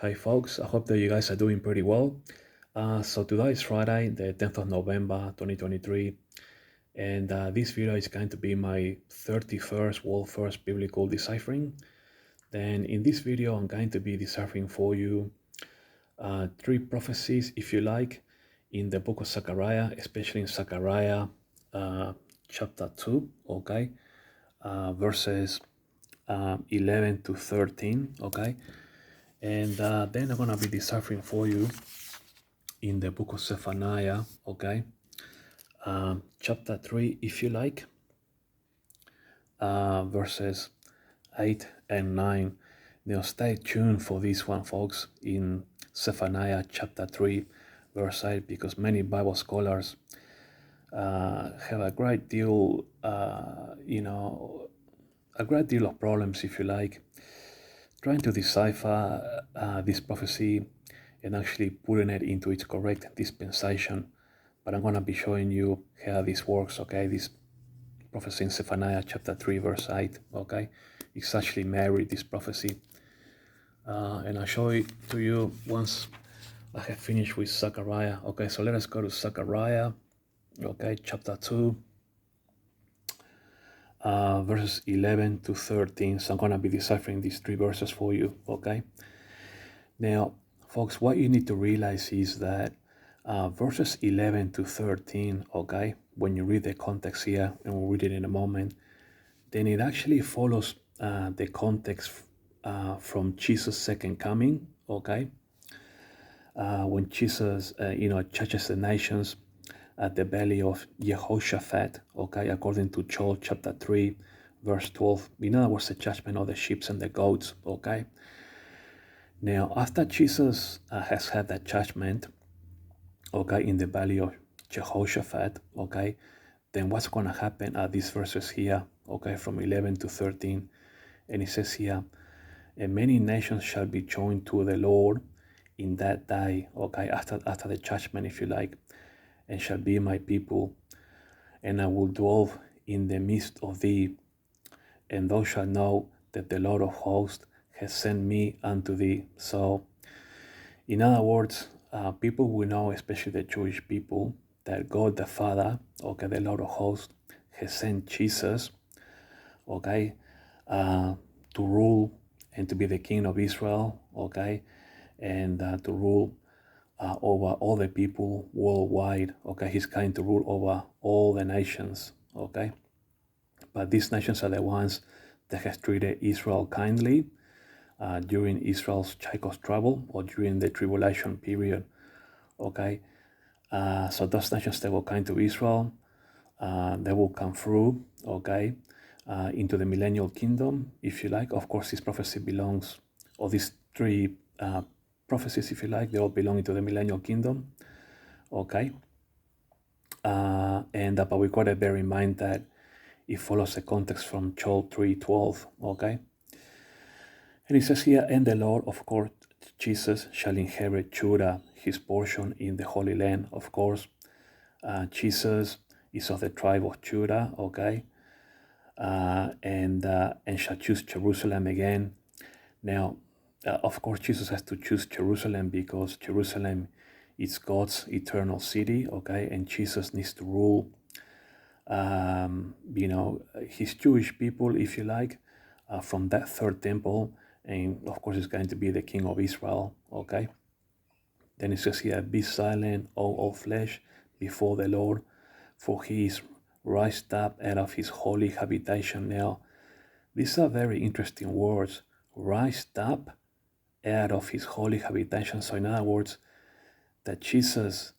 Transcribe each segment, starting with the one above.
Hi folks, I hope that you guys are doing pretty well. So today is Friday, the 10th of November 2023, and this video is going to be my 31st world first biblical deciphering. Then in this video, I'm going to be deciphering for you three prophecies, if you like, in the book of Zechariah, especially in Zechariah chapter 2, okay, verses 11 to 13, okay. And then I'm going to be deciphering for you in the book of Zephaniah, okay, chapter 3, if you like, verses 8 and 9. Now stay tuned for this one, folks, in Zephaniah chapter 3, verse 8, because many Bible scholars have a great deal, a great deal of problems, if you like, trying to decipher this prophecy and actually putting it into its correct dispensation. But I'm going to be showing you how this works, okay? This prophecy in Zephaniah chapter 3, verse 8, okay? It's actually married, this prophecy. And I'll show it to you once I have finished with Zechariah. Okay, so let us go to Zechariah, okay, chapter 2, verses 11 to 13. So I'm going to be deciphering these three verses for you, okay? Now, folks, what you need to realize is that verses 11 to 13, okay, when you read the context here, and we'll read it in a moment, then it actually follows the context from Jesus' second coming, okay? When Jesus, judges the nations at the belly of Jehoshaphat, okay, according to Joel chapter 3, verse 12. In other words, the judgment of the sheep and the goats, okay? Now, after Jesus has had that judgment, okay, in the valley of Jehoshaphat, okay, then what's going to happen are these verses here, okay, from 11 to 13. And it says here, and many nations shall be joined to the Lord in that day, okay, after the judgment, if you like, and shall be my people, and I will dwell in the midst of thee, and thou shalt know that the Lord of hosts has sent me unto thee. So, in other words, people will know, especially the Jewish people, that God the Father, okay, the Lord of hosts, has sent Jesus, okay, to rule and to be the King of Israel, okay, and to rule over all the people worldwide, okay. He's going to rule over all the nations, okay. But these nations are the ones that has treated Israel kindly during Israel's Jacob's trouble or during the tribulation period, okay. So those nations that were kind to Israel, they will come through, okay, into the millennial kingdom, if you like. Of course, this prophecy belongs, or these three prophecies, if you like, they all belong into the millennial kingdom, okay. But we got to bear in mind that it follows the context from Joel 3:12, okay. And it says here, and the Lord, of course, Jesus shall inherit Judah, his portion in the Holy Land. Of course, Jesus is of the tribe of Judah, okay, and shall choose Jerusalem again. Now, of course, Jesus has to choose Jerusalem because Jerusalem is God's eternal city, okay, and Jesus needs to rule, his Jewish people, if you like, from that third temple, and of course, he's going to be the King of Israel, okay. Then it says here, be silent, O all flesh, before the Lord, for he is raised up out of his holy habitation. Now, these are very interesting words. Raised up out of his holy habitation. So in other words, that Jesus,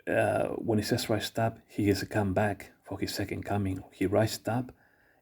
when he says raised up, he has come back for his second coming. He raised up,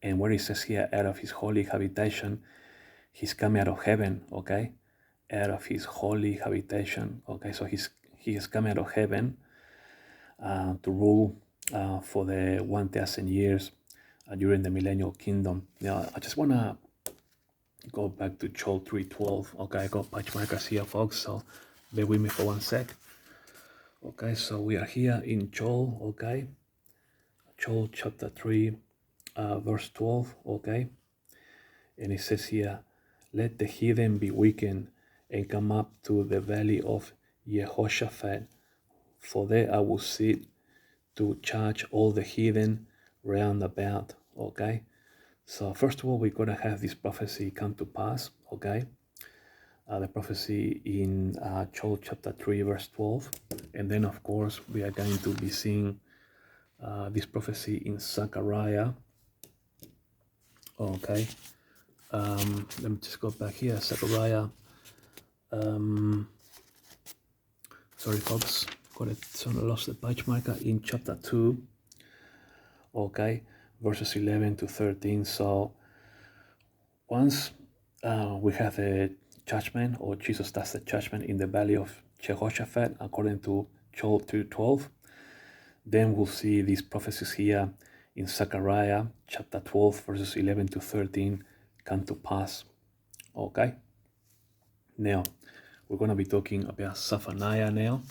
and where he says here, out of his holy habitation, he's coming out of heaven, okay? Out of his holy habitation, okay? So he has come out of heaven to rule for the 1,000 years during the millennial kingdom. Now, I just want to go back to Joel 3:12. Okay, I got patch markers here, folks, so bear with me for one sec. Okay, so we are here in Joel, okay? Joel chapter 3, verse 12, okay? And it says here, let the heathen be weakened and come up to the valley of Jehoshaphat, for there I will sit to judge all the heathen round about. Okay, so first of all, we're going to have this prophecy come to pass. Okay, the prophecy in Joel chapter 3 verse 12, and then of course we are going to be seeing this prophecy in Zechariah. Okay, let me just go back here. Zechariah, sorry folks, got it, so I lost the page marker, in chapter 2. Okay, verses 11 to 13. So once we have the judgment, or Jesus does the judgment in the valley of Jehoshaphat, according to Joel 2:12, then we'll see these prophecies here in Zechariah chapter 12, verses 11 to 13 come to pass. Okay, now we're going to be talking about Zephaniah now.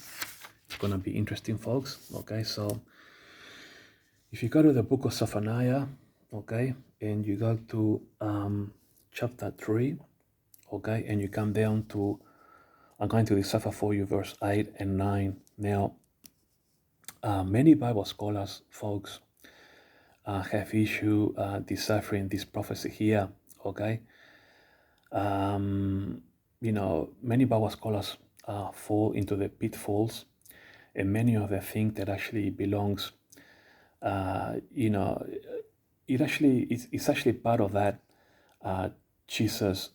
It's going to be interesting, folks. Okay, so if you go to the book of Zephaniah, okay, and you go to chapter 3, okay, and you come down to, I'm going to decipher for you verse 8 and 9. Now, many Bible scholars, folks, have issued deciphering this prophecy here, okay. Many Bible scholars fall into the pitfalls, and many of them think that actually belongs, it's actually part of that Jesus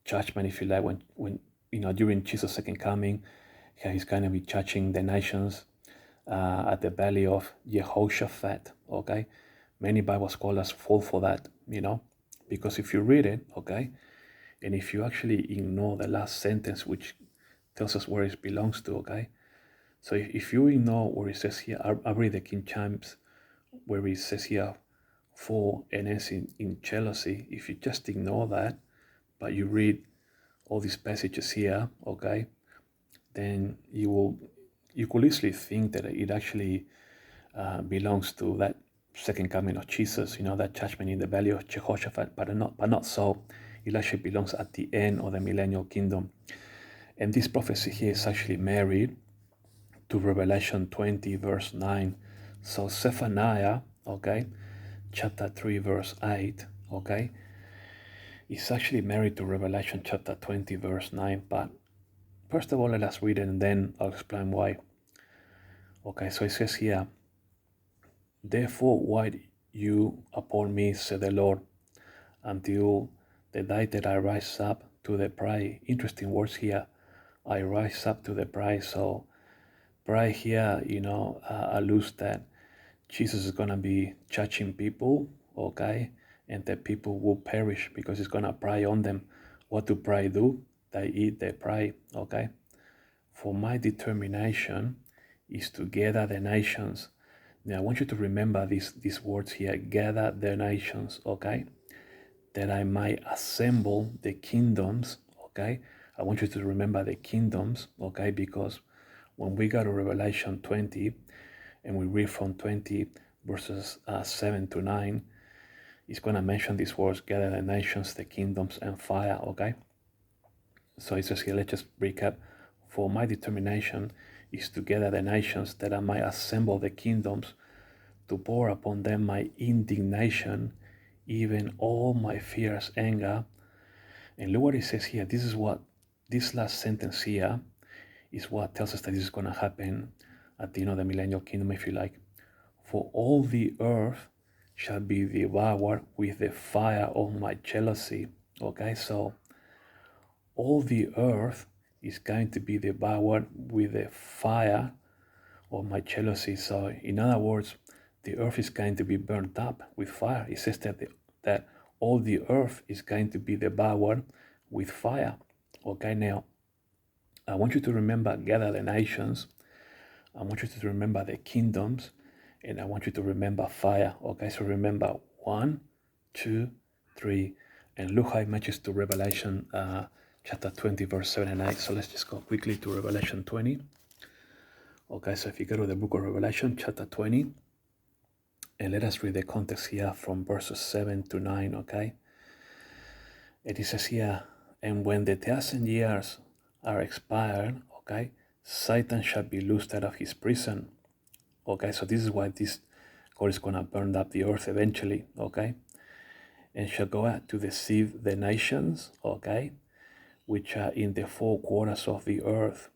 judgment, if you like, when during Jesus' second coming, he's going to be judging the nations at the valley of Jehoshaphat. Okay, many Bible scholars fall for that, because if you read it, okay, and if you actually ignore the last sentence, which tells us where it belongs to, okay, so if you ignore where it says here, I'll read the King James, where it says here, for and ends in jealousy. If you just ignore that, but you read all these passages here, okay, then you could easily think that it actually belongs to that second coming of Jesus, that judgment in the valley of Jehoshaphat, but not so. It actually belongs at the end of the millennial kingdom. And this prophecy here is actually married to Revelation 20 verse 9. So Zephaniah, okay, chapter 3 verse 8, okay, is actually married to Revelation chapter 20 verse 9. But first of all, let us read it and then I'll explain why. Okay, so it says here, therefore wait you upon me, said the Lord, until the day that I rise up to the prey. Interesting words here. I rise up to the prey. So prey here, alludes that Jesus is going to be judging people, okay, and the people will perish because he's going to prey on them. What do prey do? They eat their prey, okay. For my determination is to gather the nations. Now I want you to remember these words here, gather the nations, okay, that I might assemble the kingdoms, okay. I want you to remember the kingdoms, okay, because when we go to Revelation 20 and we read from 20 verses 7 to 9, it's going to mention these words, gather the nations, the kingdoms, and fire, okay. So it says here, let's just recap. For my determination is to gather the nations, that I might assemble the kingdoms, to pour upon them my indignation, even all my fierce anger. And look what it says here. This last sentence here is what tells us that this is going to happen at the end of the millennial kingdom, if you like. For all the earth shall be devoured with the fire of my jealousy. Okay, so all the earth is going to be devoured with the fire of my jealousy. So in other words, the earth is going to be burnt up with fire. It says that all the earth is going to be devoured with fire. Okay, now I want you to remember, gather the nations. I want you to remember the kingdoms, and I want you to remember fire. Okay, so remember 1, 2, 3, and look how it matches to Revelation chapter 20, verse 7 and 8. So let's just go quickly to Revelation 20. Okay, so if you go to the book of Revelation, chapter 20, and let us read the context here from verses 7 to 9, okay? And it says here, And when the 1,000 years are expired, okay, Satan shall be loosed out of his prison. Okay, so this is why this God is going to burn up the earth eventually, okay, and shall go out to deceive the nations, okay, which are in the four quarters of the earth,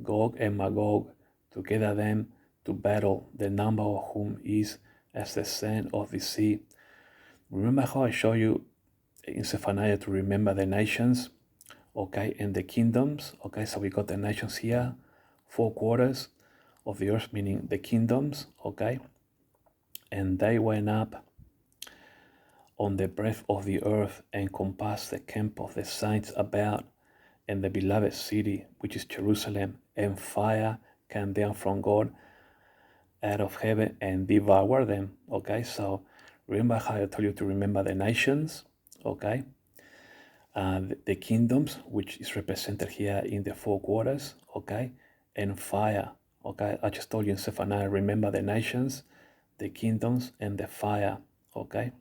Gog and Magog, to gather them to battle, the number of whom is as the sand of the sea. Remember how I showed you in Zephaniah to remember the nations, okay, and the kingdoms, okay, so we got the nations here, four quarters of the earth, meaning the kingdoms, okay, and they went up on the breadth of the earth and compassed the camp of the saints about, and the beloved city, which is Jerusalem, and fire came down from God out of heaven and devoured them. Okay, so remember how I told you to remember the nations, okay, the kingdoms, which is represented here in the four quarters, okay, and fire. Okay, I just told you in Zephaniah, remember the nations, the kingdoms, and the fire. Okay,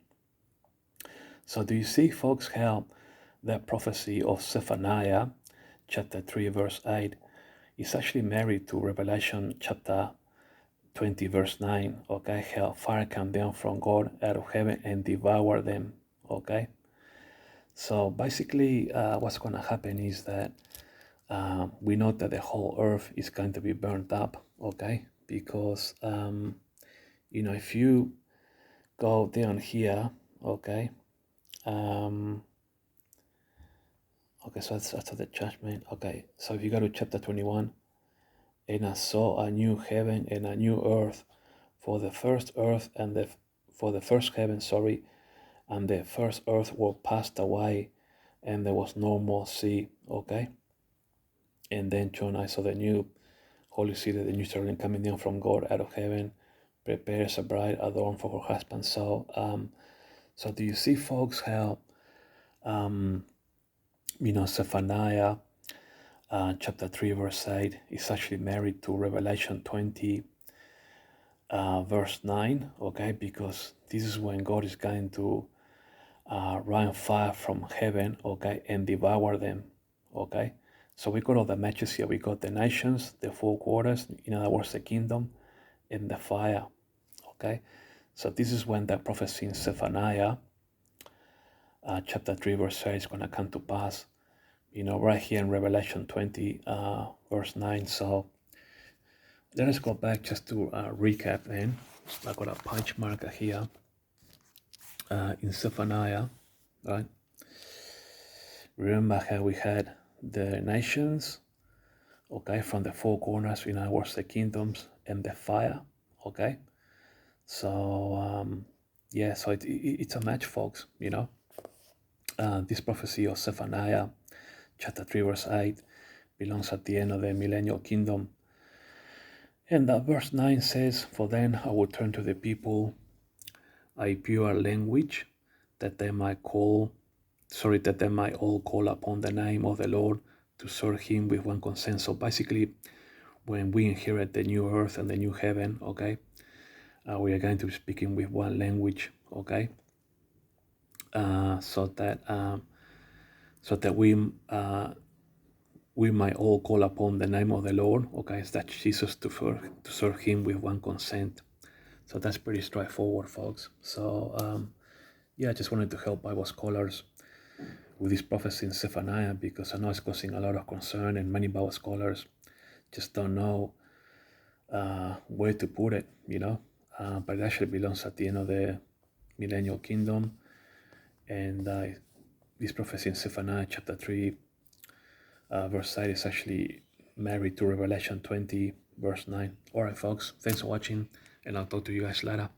so do you see, folks, how that prophecy of Zephaniah chapter 3 verse 8 is actually married to Revelation chapter 20 verse 9, okay, how fire came down from God out of heaven and devoured them, okay. So basically what's going to happen is that we know that the whole earth is going to be burnt up, okay, because if you go down here, okay, okay, so that's after the judgment. Okay, so if you go to chapter 21, and I saw a new heaven and a new earth, for the first earth and for the first heaven, and the first earth were passed away, and there was no more sea. Okay, and then John, I saw the new holy city, the new Jerusalem, coming down from God out of heaven, prepared as a bride adorned for her husband. So, so do you see, folks, how Zephaniah chapter 3 verse 8 is actually married to Revelation 20 verse 9, okay, because this is when God is going to rain fire from heaven, okay, and devour them, okay. So we got all the matches here. We got the nations, the four quarters, in other words, the kingdom, and the fire, okay. So this is when the prophecy in Zephaniah chapter 3 verse 8 is going to come to pass, right here in Revelation 20 verse 9. So let us go back just to recap then. I got a punch marker here in Zephaniah, right? Remember how we had the nations, okay, from the four corners, in other words, the kingdoms, and the fire, okay? So, yeah, so it's a match, folks, this prophecy of Zephaniah, chapter 3, verse 8, belongs at the end of the millennial kingdom. And verse 9 says, "For then I will turn to the people a pure language, that they might all call upon the name of the Lord to serve him with one consent." So basically, when we inherit the new earth and the new heaven, okay, we are going to be speaking with one language, okay, so that we might all call upon the name of the Lord, okay, is that Jesus, to serve him with one consent. So that's pretty straightforward, folks. So yeah, I just wanted to help Bible scholars with this prophecy in Zephaniah, because I know it's causing a lot of concern, and many Bible scholars just don't know where to put it, but it actually belongs at the end of the millennial kingdom. And this prophecy in Zephaniah chapter 3 verse 8 is actually married to Revelation 20 verse 9. All right, folks, thanks for watching, and I'll talk to you guys later.